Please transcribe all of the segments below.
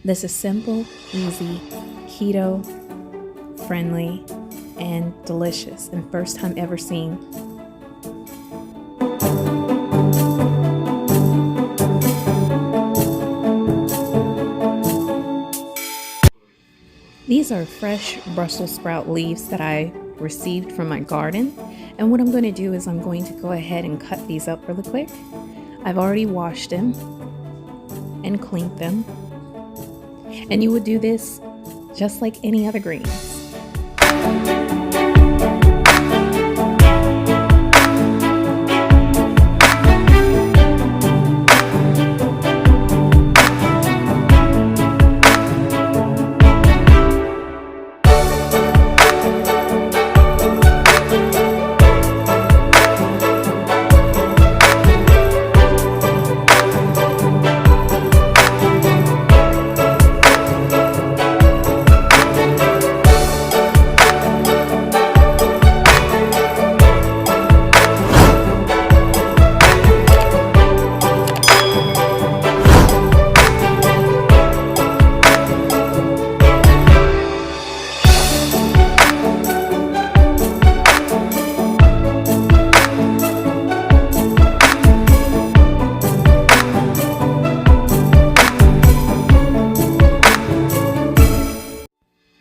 This is simple, easy, keto, friendly, and delicious, and first time ever seen. These are fresh Brussels sprout leaves that I received from my garden, and what I'm going to do is I'm going to go ahead and cut these up really quick. I've already washed them and cleaned them, and you would do this just like any other greens.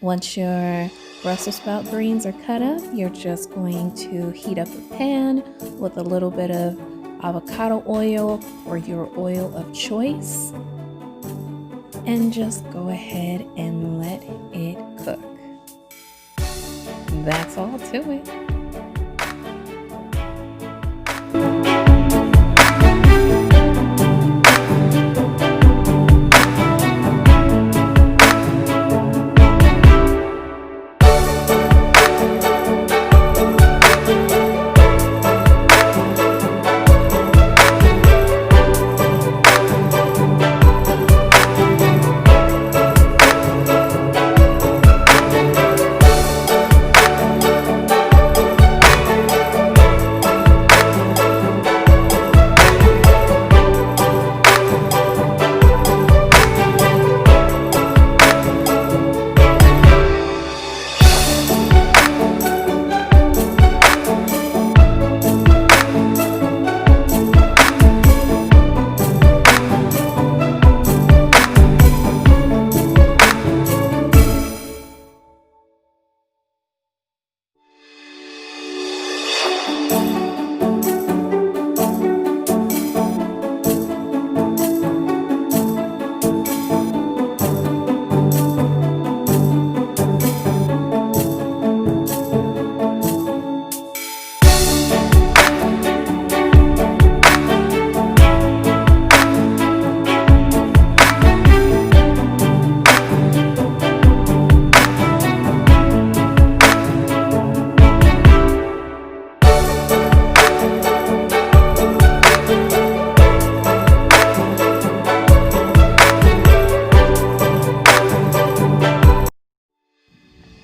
Once your Brussels sprout greens are cut up, you're just going to heat up a pan with a little bit of avocado oil or your oil of choice, and just go ahead and let it cook. That's all to it.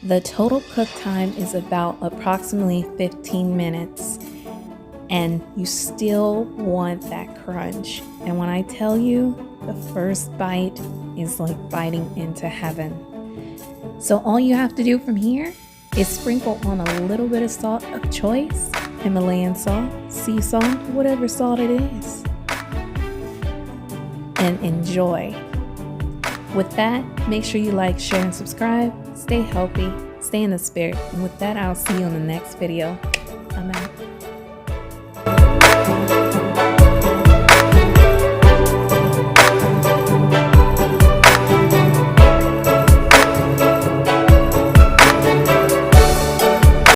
The total cook time is about approximately 15 minutes, and you still want that crunch. And when I tell you, the first bite is like biting into heaven. So all you have to do from here is sprinkle on a little bit of salt of choice, Himalayan salt, sea salt, whatever salt it is, and enjoy. With that, make sure you like, share, and subscribe. Stay healthy, stay in the spirit. And with that, I'll see you in the next video.